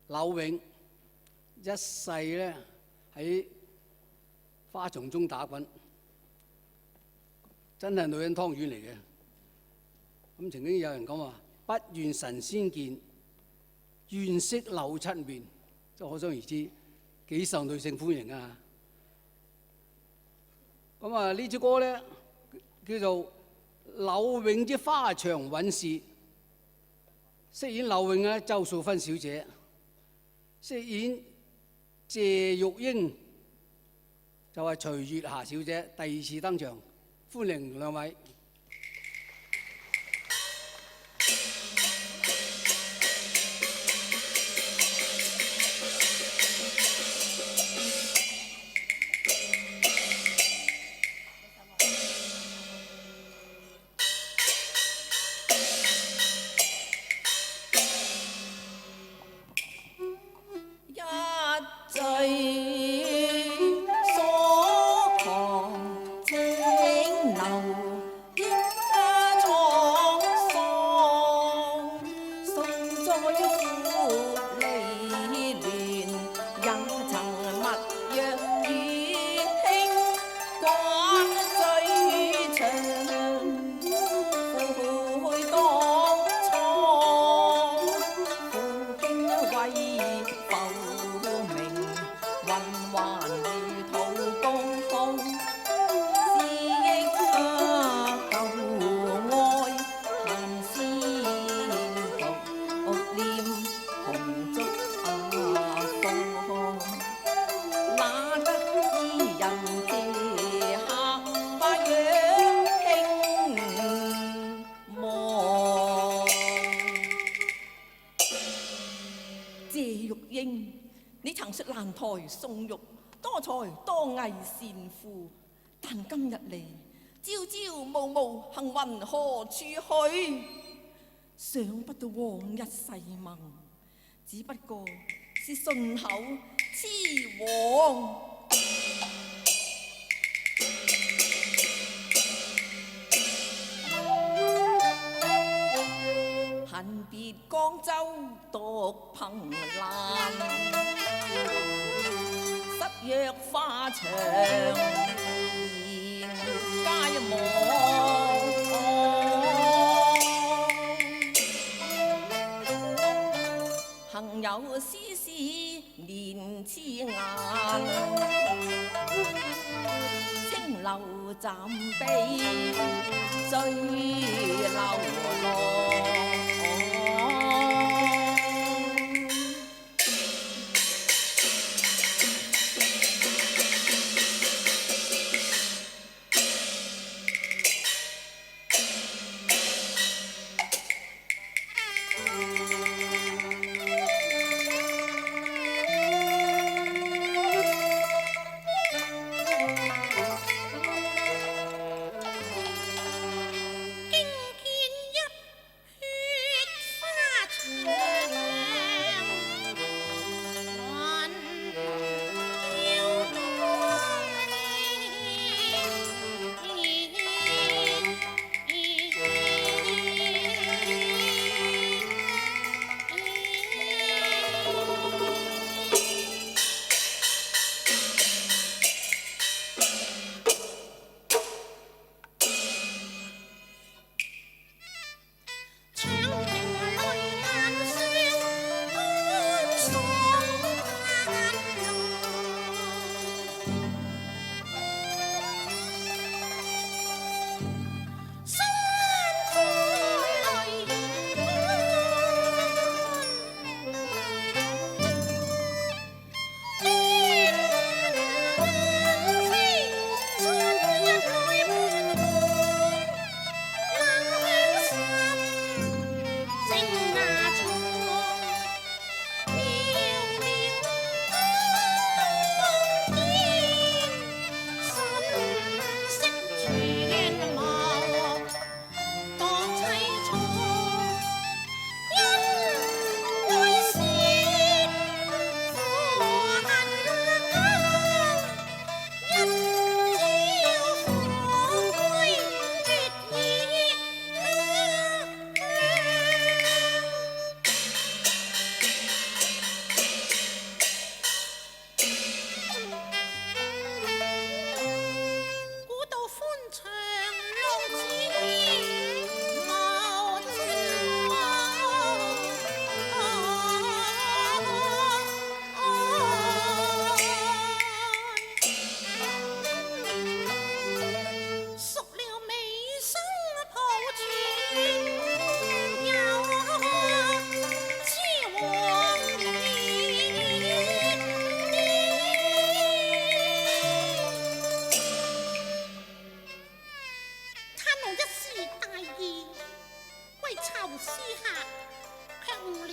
柳永一世咧喺花叢中打滾，真係女人湯圓嚟嘅。咁曾經有人講話：不願神仙見，願識柳七面。即係可想而知幾受女性歡迎啊！咁啊，呢支歌咧叫做《柳永之花場韻事》，飾演柳永咧周素芬小姐，飾演謝玉英就係徐月霞小姐，第二次登場，歡迎兩位。蘭台送玉，多才多藝善賦，但今日嚟，朝朝暮暮，幸運何處去？想不到往日誓盟，只不過是順口雌黃。恨別江州獨憑欄，失約花場現皆望。幸有絲絲連枝眼，清流暫避追流浪。驚見一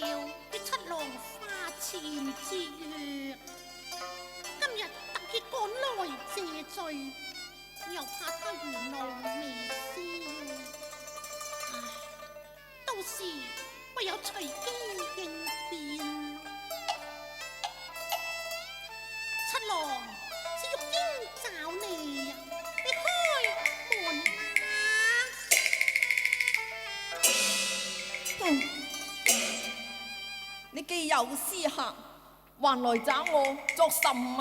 了的七郎花前之約，今日特意趕來謝罪，又怕他餘怒未消。唉，到時唯有隨機應變。七郎，是玉英找你呀，你開門啦！你既有私客，還來找我作甚啊？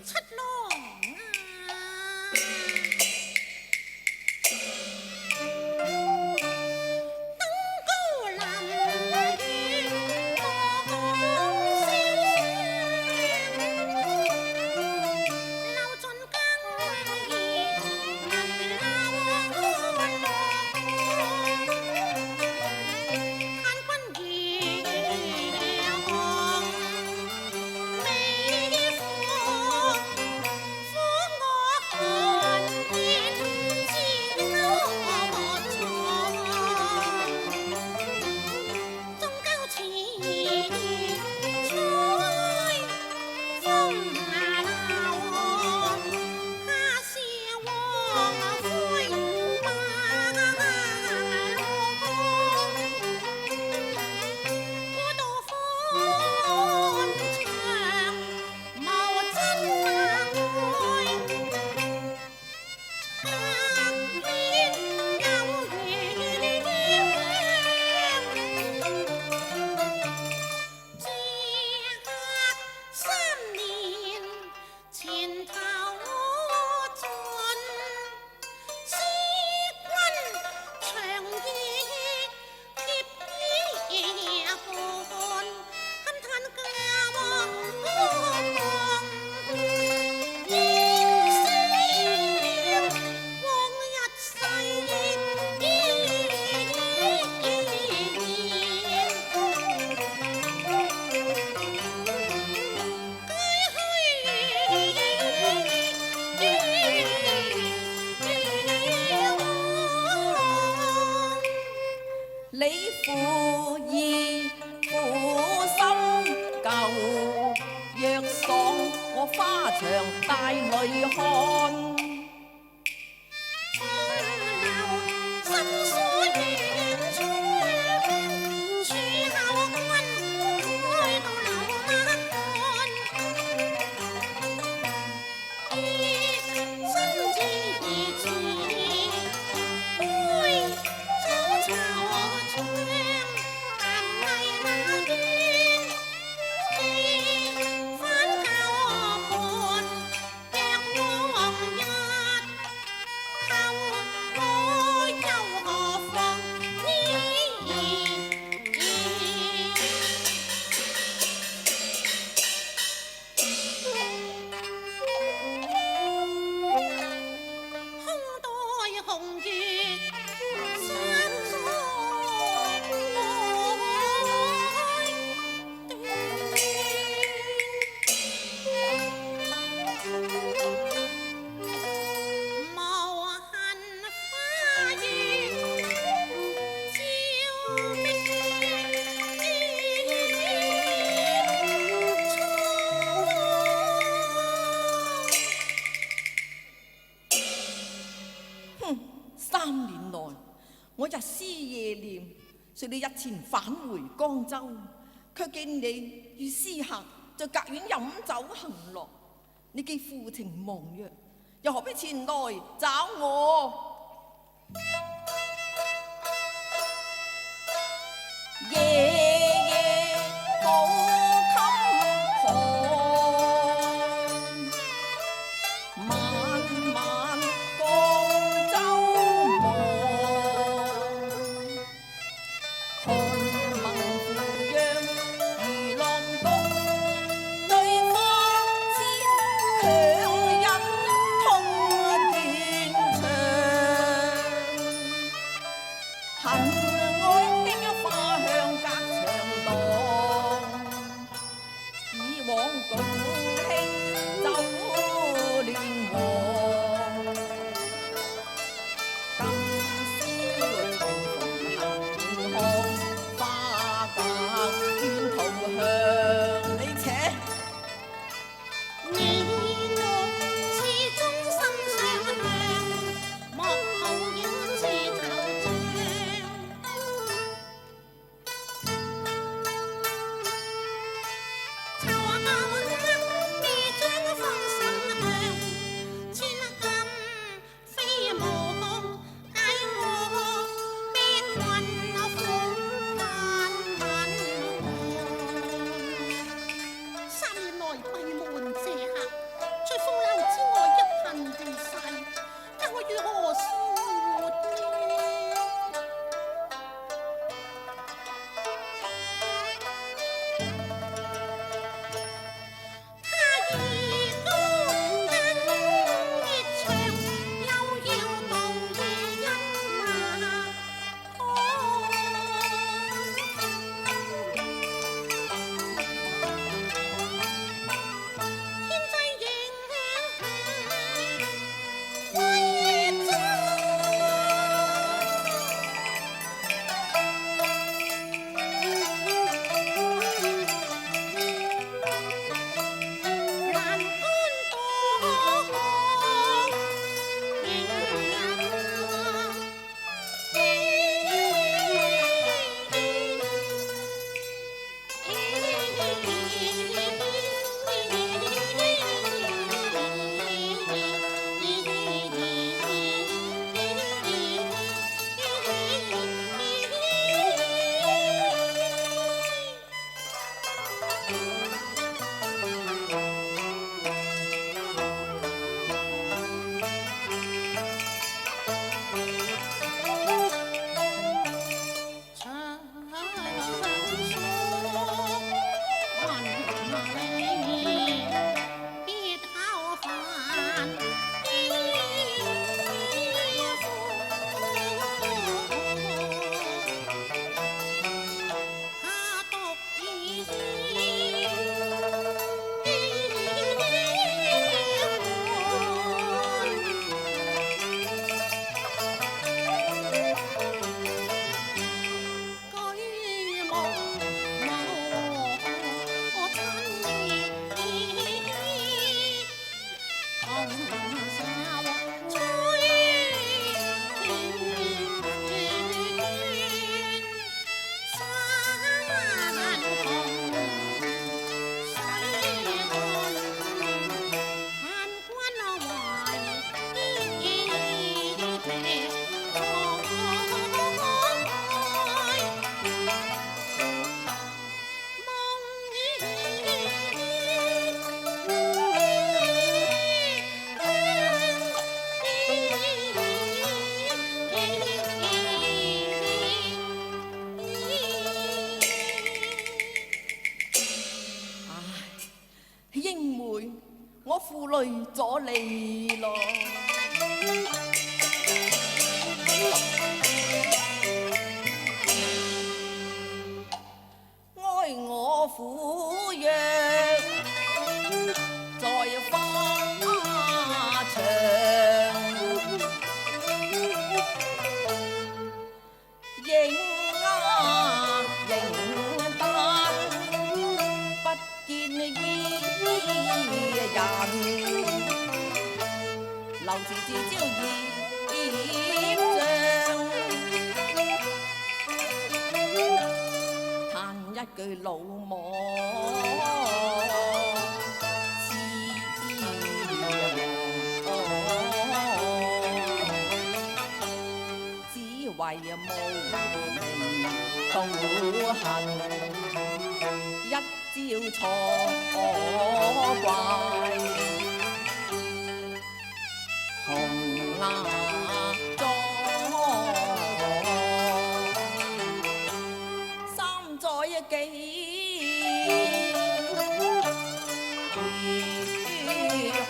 七郎啊！登高臨遠，望笑聲，流盡更熱，能流落。看君夜望美婦，撫我寒熱，照我床，縱交似彩風流，下是黃灰馬路。古道寬長，無真愛，隔天有緣，這3年前頭盡，思君長夜劫夜半，勘探家務應死了，往日誓你負義負心舊，若爽我花場帶淚看。心所願處，處後君開到流眼看，身自兒遲，杯酒愁長，談藝那端，記翻舊伴，若往日。後我又何妨空待紅月相送無痕花園照3年來，我日思夜念，說你日前返回江州，卻見你與私客在隔院飲酒行樂。你既負情忘約，又何必前來找我？夜夜抱襟寒，晚晚江州望，看盟扶養如浪動，對方先強忍痛斷腸。負累咗你咯。哀我撫養在花場，影單不見伊人，留住自朝熱像，嘆一句老母痴只為無名道行，一朝錯怪紅顏妝，三載幾行，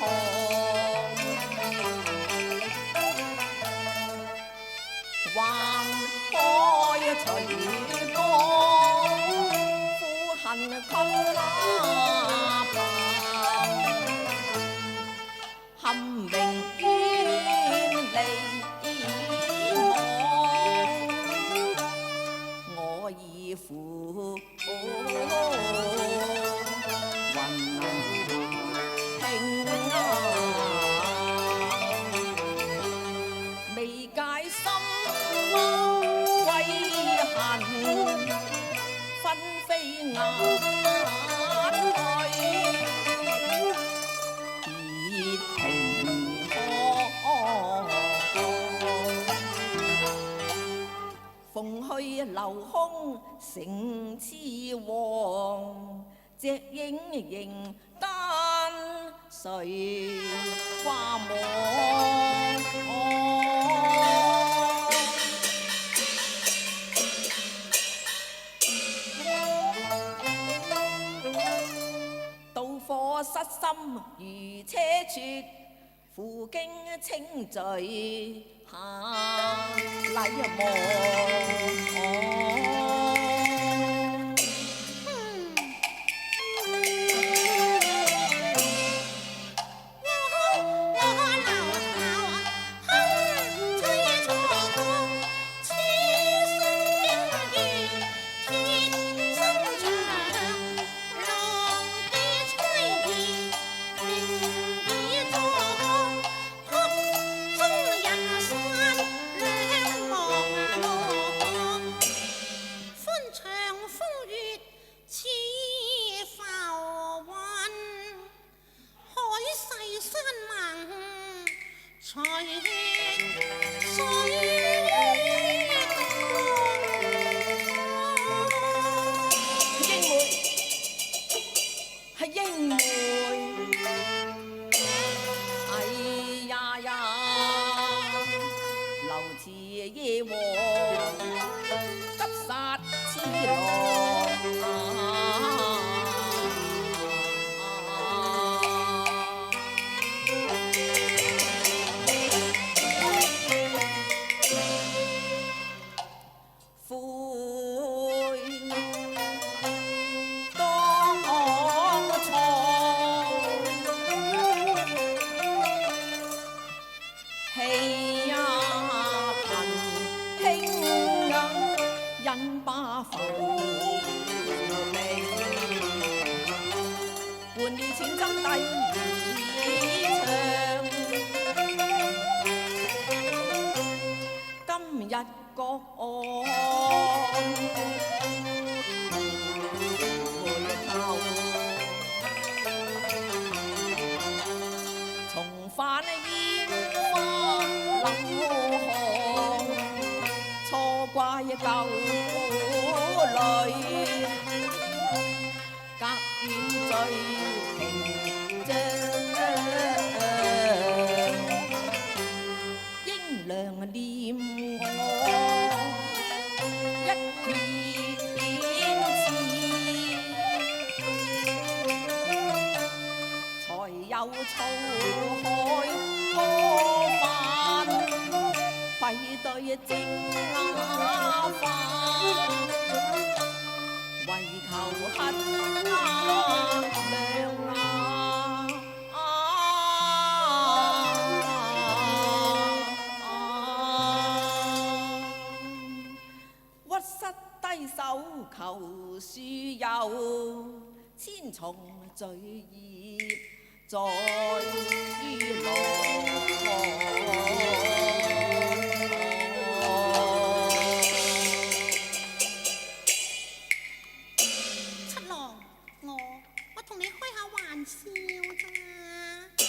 還開隨光，苦恨困他旁，堪名冤離網，我已負雲聽未解心歸恨，紛飛眼淚，別平康。逢去樓空成痴王，隻影形單誰掛網。火失心如車絕，負荊清罪下禮望。草海歌飯，愧對正雅飯，為求乞良啊！屈膝低手求恕友，千重罪孽在於內。七郎，我同你開下玩笑咋？嚇？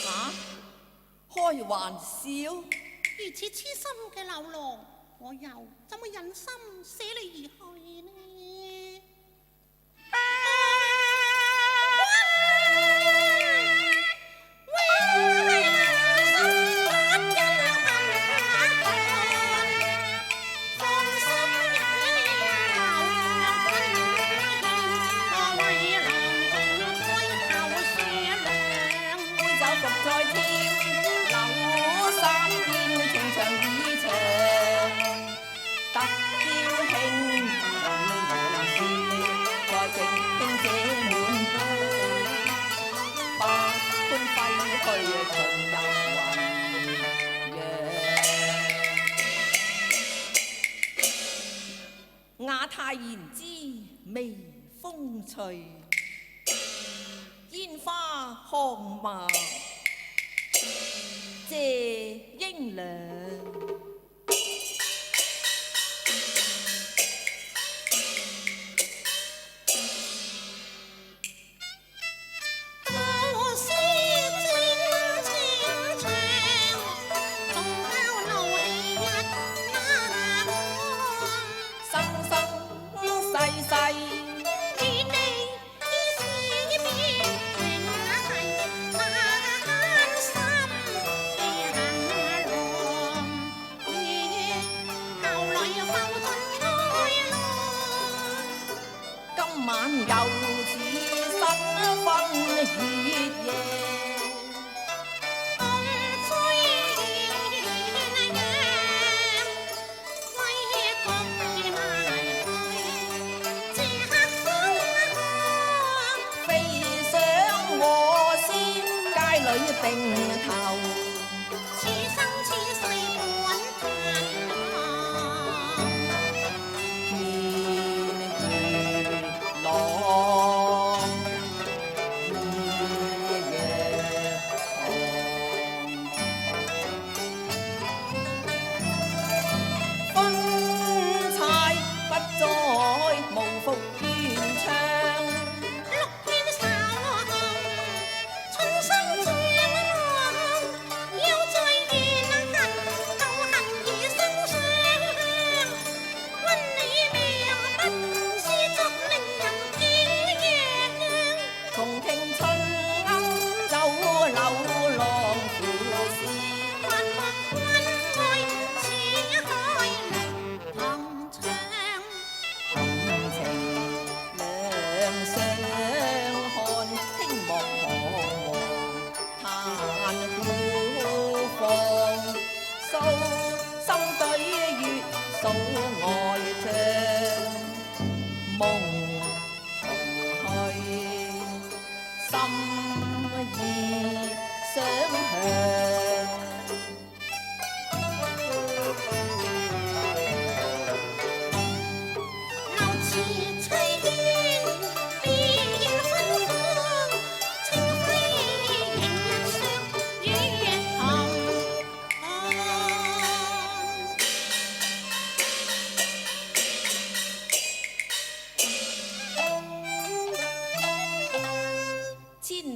開玩笑？如此痴心嘅流郎，我又怎會忍心捨你而去呢？雅太言之微風吹，煙花巷陌謝英良。晚又似新婚月夜，風吹鸳鸯，歸國已埋去，這刻風飛上和仙街裏並頭，此生此世本嘆。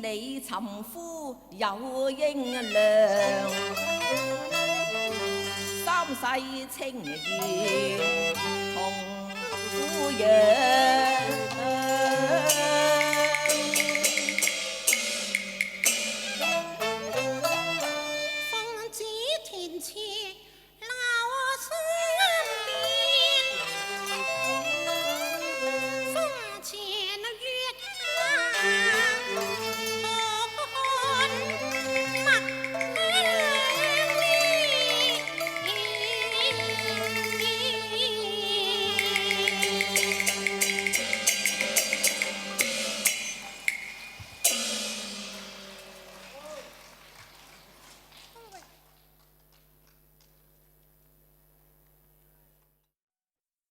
你尋夫有英良，三世情緣同夫養。